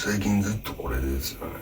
最近ずっとこれですよね。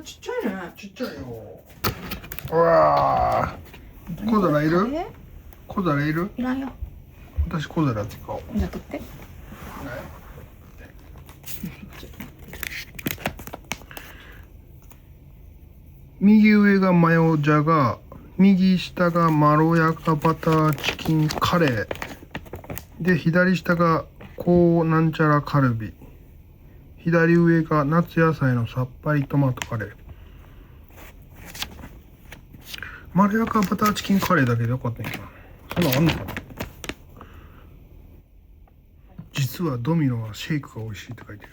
ちっちゃいね。ちっちゃいよ。うわー。小皿いる？小皿いる？いらんよ。私小皿使おう。じゃあ取って。右上がマヨジャガ、右下がまろやかバターチキンカレーで、左下がコーなんちゃらカルビ、左上が夏野菜のさっぱりトマトカレー。まろやかバターチキンカレーだけでよかったんやけど、そんなんあんのかな。実はドミノはシェイクが美味しいって書いてる。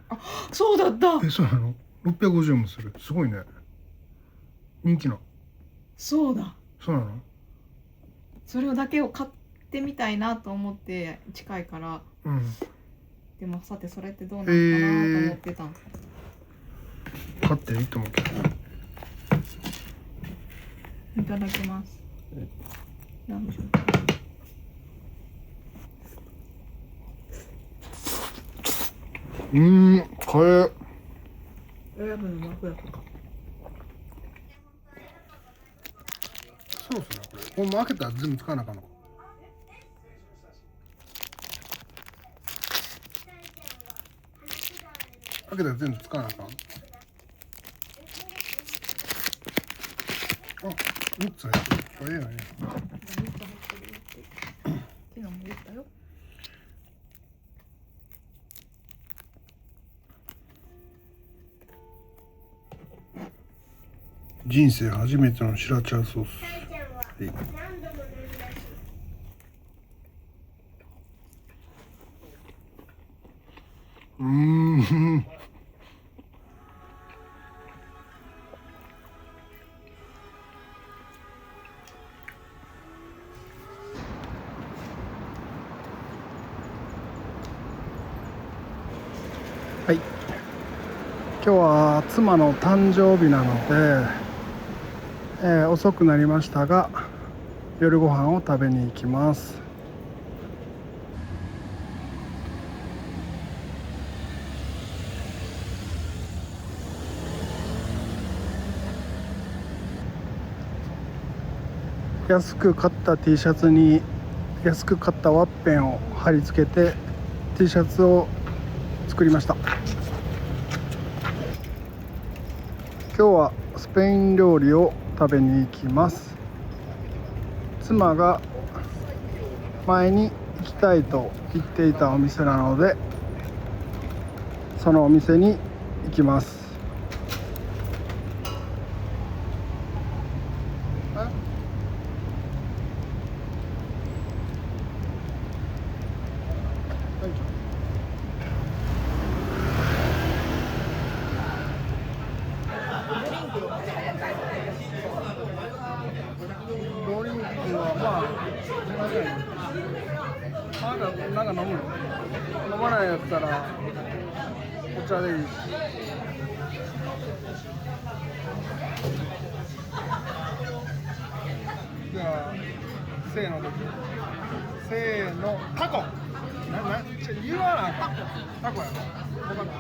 あ、そうだった。そうなの？ 650 円もする。すごいね。人気の。そうだ。そうなの？それだけを買ってみたいなと思って近いから。うん。でもさてそれってどうなるかなと思ってた。買っていいと思うけど。いただきます。なんでしょう。これ。親分の幕やとか。そうっすね、これ。ほんま開けたら全部使わなあかんのか。開けたら全部使わなあかん。あ、3つ入ってる。これやね。昨日も言ったよ。人生初めてのシラチャーソース。はい。はい。今日は妻の誕生日なので、遅くなりましたが夜ご飯を食べに行きます。安く買った T シャツに安く買ったワッペンを貼り付けて T シャツを作りました。今日はスペイン料理を食べに行きます。妻が前に行きたいと言っていたお店なのでそのお店に行きます。ドリンクはまあなんか飲むの？飲まないやったらお茶でいい。じゃあせーので。せーの、タコ。言わな、タコやろ。分かった。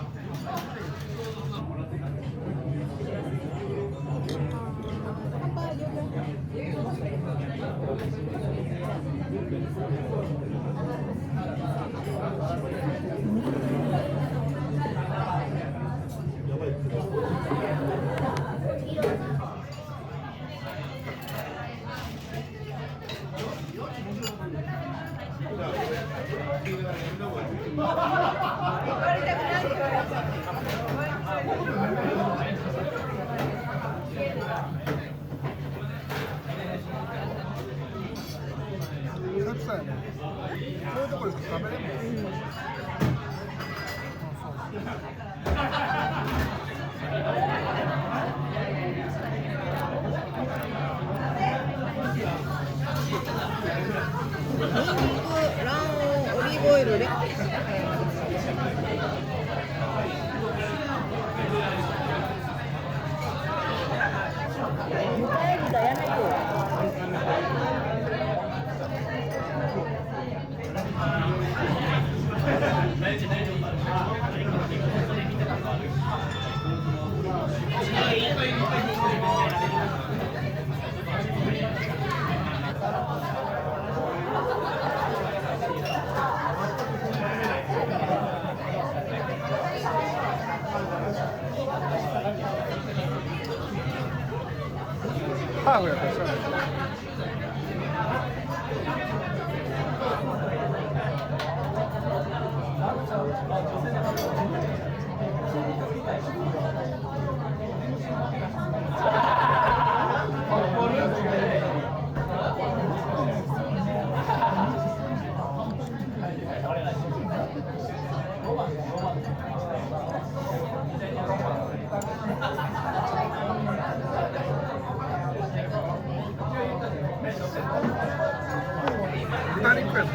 そうやね。そういうところで食べれるもん。ニンニク、卵黄、オリーブオイルで。ハーフやったらそうやね。豚肉やね。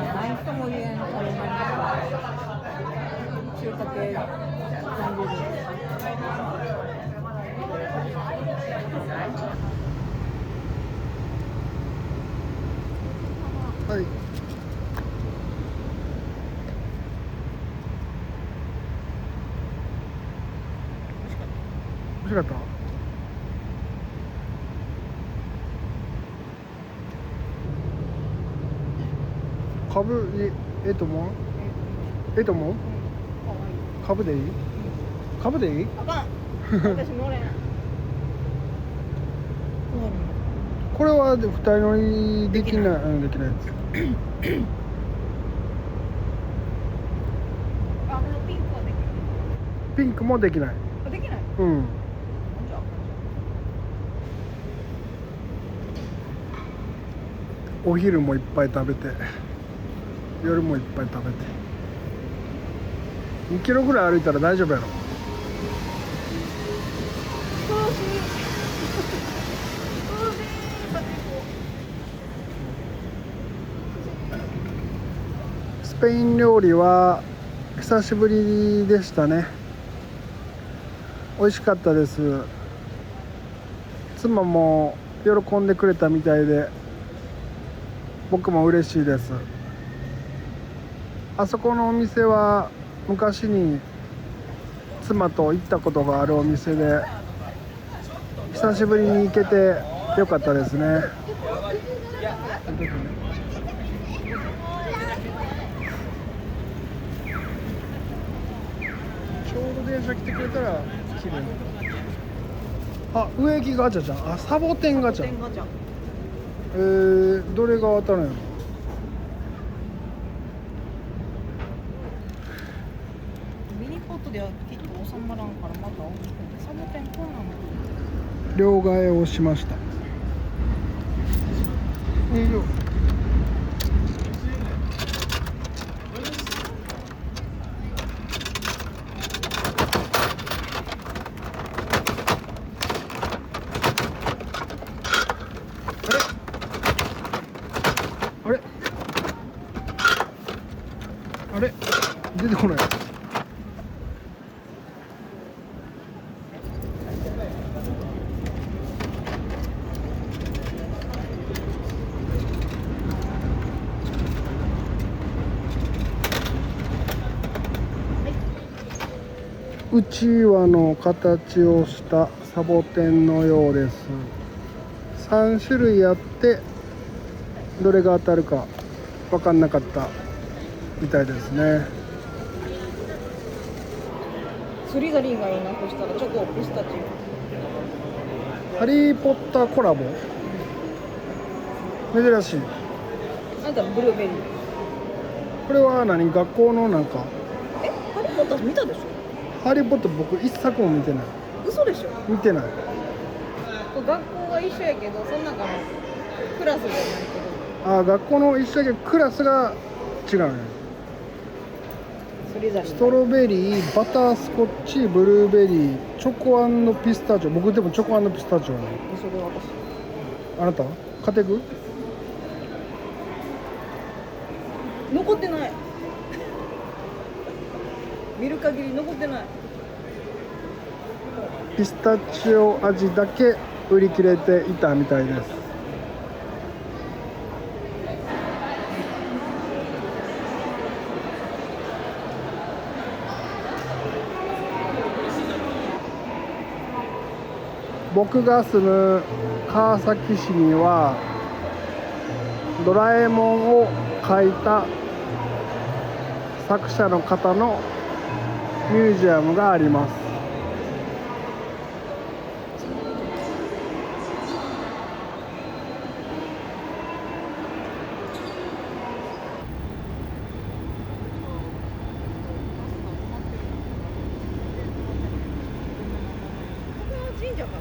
ない人も言えんこれ中華系感じる。はい。美味しかった。かぶえともえともかぶでいい？かぶでいい？あかん。私乗れん。これは二人乗りできない、うん、できないやつ。あ、このピンクはできる。ピンクもできない。あ、できない。うん。じゃあお昼もいっぱい食べて、夜もいっぱい食べて。2キロぐらい歩いたら大丈夫やろ。スペイン料理は久しぶりでしたね。美味しかったです。妻も喜んでくれたみたいで、僕も嬉しいです。あそこのお店は昔に妻と行ったことがあるお店で、久しぶりに行けてよかったですね。ちょうど電車来てくれたら綺麗。あ、植木ガチャじゃん。あ、サボテンガチャ。どれが当たるんやろ。ミニポットではきっと収まらんからまた大きくてサボテンこうなの。両替をしました。よいしょ。あれあれ出てこない。うちわの形をしたサボテンのようです。3種類あってどれが当たるか分かんなかったみたいですね。スリザリンがいいな。そしたらチョコピスタチハリーポッターコラボ珍しい。オ。あんたブルーベリー。これは何？学校のなんかハリーポッター見たでしょ。ハリーポッター僕一作も見てない。嘘でしょ。見てない。学校は一緒やけど、その中のクラスじゃないけど。学校の一緒だけどクラスが違うね。スリザリン。ストロベリー、バタースコッチ、ブルーベリー、チョコ&ピスタチオ。僕でもチョコ&ピスタチオね。それ私。あなた買ってく？残ってない。見る限り残ってない。ピスタチオ味だけ売り切れていたみたいです。僕が住む川崎市にはドラえもんを描いた作者の方のミュージアムがあります。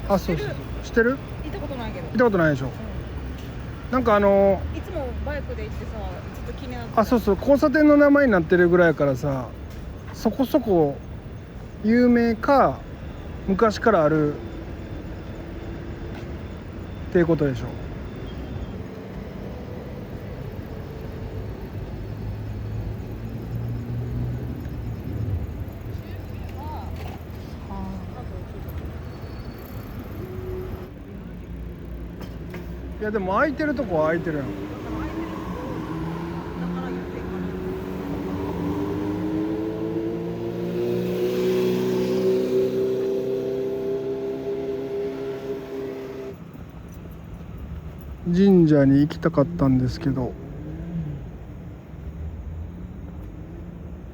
そうそうそう。知ってる？行ったことないけど。行ったことないでしょ。なんかいつもバイクで行ってさ、ずっと気になってた。そうそう、交差点の名前になってるぐらいからさ、そこそこ有名か昔からあるっていうことでしょ。いやでも空いてるとこは空いてるやん。神社に行きたかったんですけど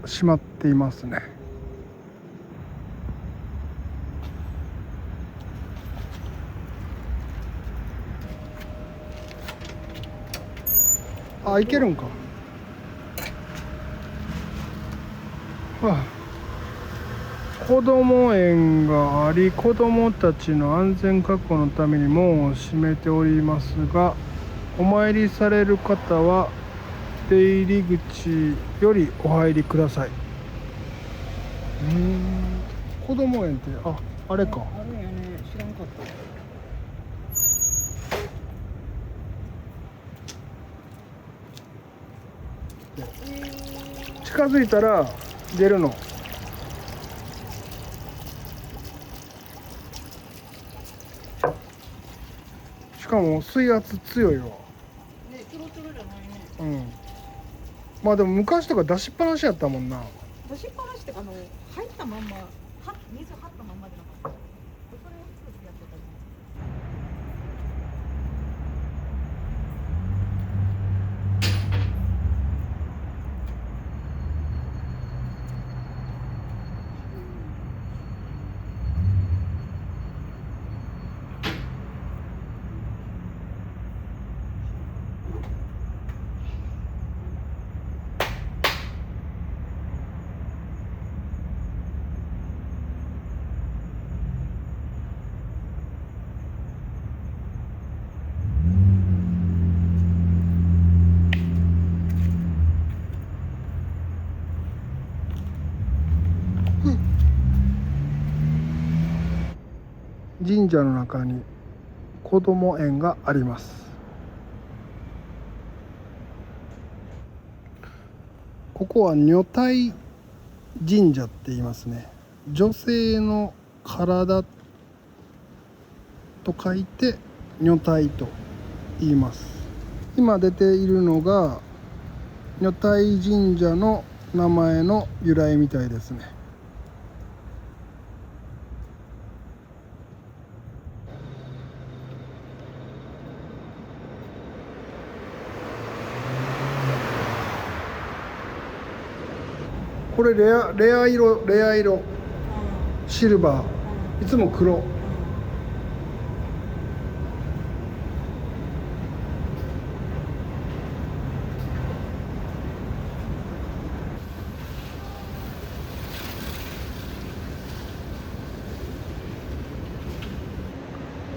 閉まっていますね。行けるんか。子ども園があり、子どもたちの安全確保のために門を閉めておりますが、お参りされる方は出入り口よりお入りください。子ども園ってあれか。あるんやね。知らんかった。近づいたら出るの。しかも水圧強いわ。ね、ちょろちょろじゃないね。まあでも昔とか出しっぱなしやったもんな。出しっぱなしって入ったまんま、水張ったまんまじゃなかった。それを普通でやってた。神社の中に子ども園があります。ここは女体神社って言いますね。女性の体と書いて女体と言います。今出ているのが女体神社の名前の由来みたいですね。これレア色シルバー、いつも黒。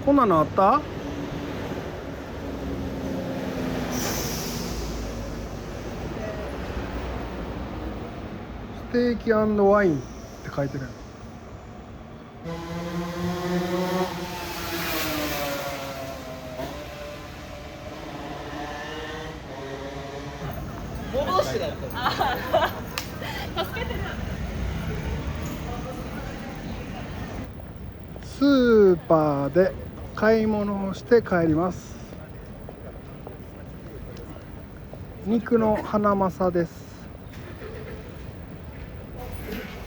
こんなのあった？ステーキ&ワインって書いてる。戻してだった。助けてる。スーパーで買い物をして帰ります。肉のハナマサです。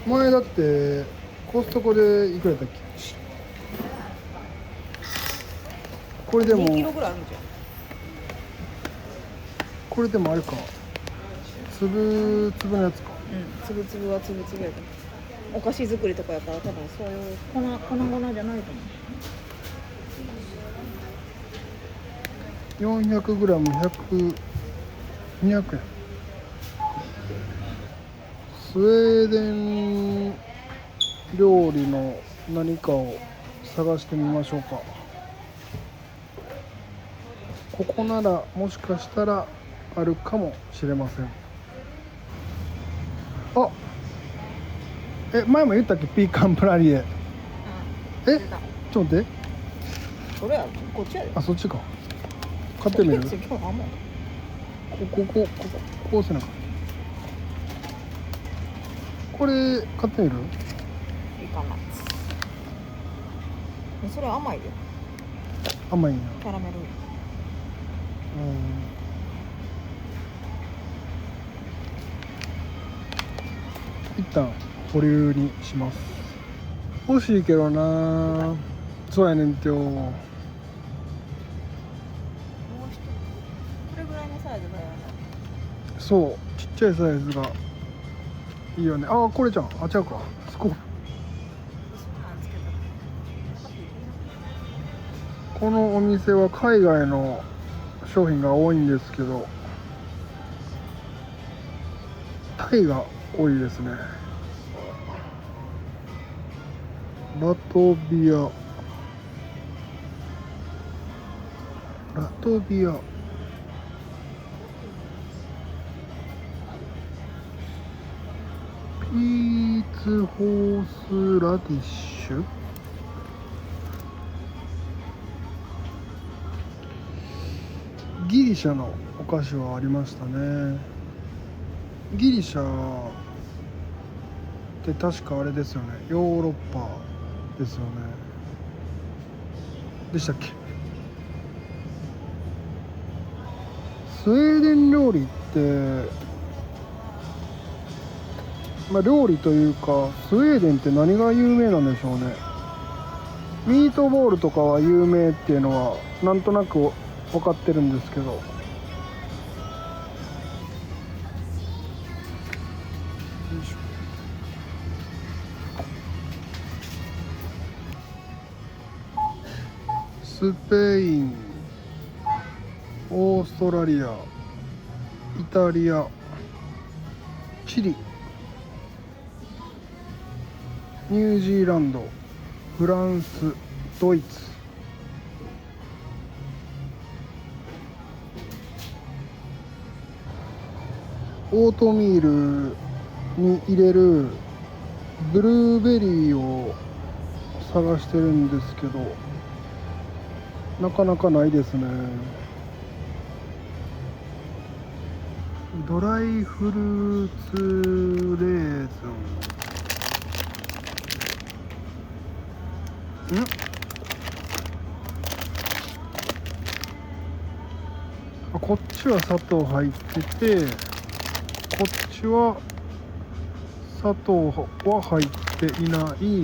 前だってコストコでいくらだっけ？これでも2キロぐらいあるんじゃん。これでもあれか、粒々のやつか。うん、つぶつぶはつぶつぶやから、お菓子作りとかやから多分そういう粉じゃないと思う。 400g200 円。スウェーデン料理の何かを探してみましょうか。ここならもしかしたらあるかもしれません。あ、前も言ったっけ、ピーカンプラリエ。ちょっと待って。それやこっちやで。あ、そっちか。買ってみる？今日あんまこうせなか。これ買ってみる？いいかな。それ甘いよ。甘いんや。キャラメル。一旦保留にします。欲しいけどな。そうやねんてよ。もう一つこれぐらいのサイズだよね。そう、ちっちゃいサイズがいいよね。あ、これじゃん。あ、違うか。スコープ。このお店は海外の商品が多いんですけど、タイが多いですね。ラトビア、ピーツホースラディッシュ、ギリシャのお菓子はありましたね。ギリシャって確かあれですよね、ヨーロッパですよね。でしたっけ？スウェーデン料理って、料理というか、スウェーデンって何が有名なんでしょうね。ミートボールとかは有名っていうのはなんとなく分かってるんですけど、スペイン、オーストラリア、イタリア、チリ、ニュージーランド、フランス、ドイツ、オートミールに入れるブルーベリーを探してるんですけど、なかなかないですね。ドライフルーツレーズン、こっちは砂糖入ってて、こっちは砂糖は入っていない、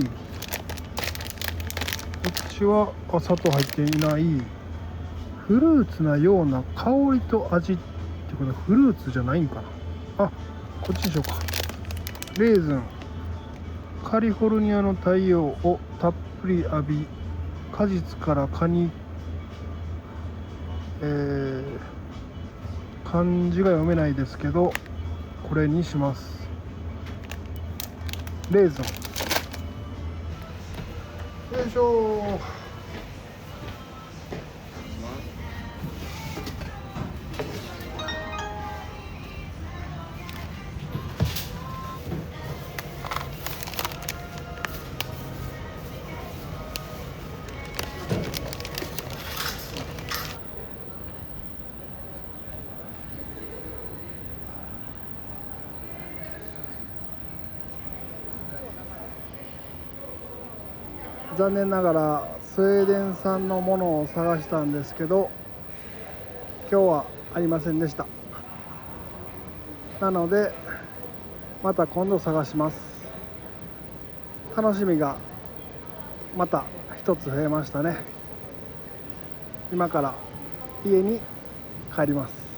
こっちは砂糖入っていない。フルーツなような香りと味ってことはフルーツじゃないんかな。あ、こっちにしようか。レーズン、カリフォルニアの太陽をたっぷり浴び、果実から果に、漢字が読めないですけど、これにします。レーズン。よいしょ。残念ながらスウェーデン産のものを探したんですけど、今日はありませんでした。なのでまた今度探します。楽しみがまた一つ増えましたね。今から家に帰ります。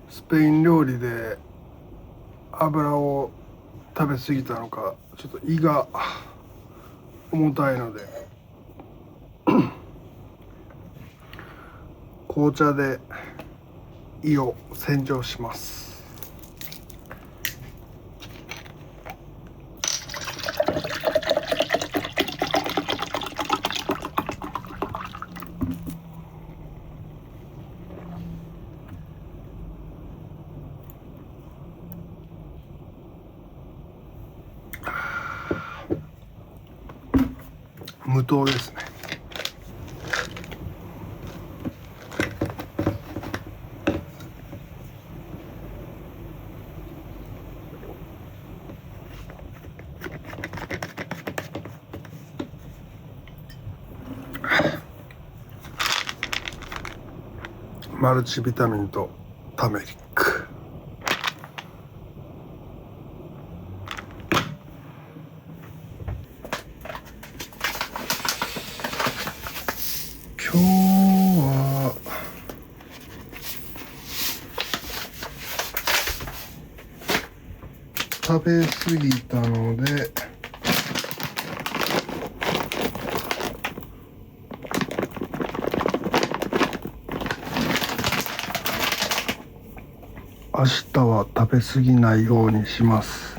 スペイン料理で油を食べ過ぎたのか、ちょっと胃が重たいので紅茶で胃を洗浄します。無糖ですね。マルチビタミンとタメリック。今日は食べ過ぎたので明日は食べ過ぎないようにします。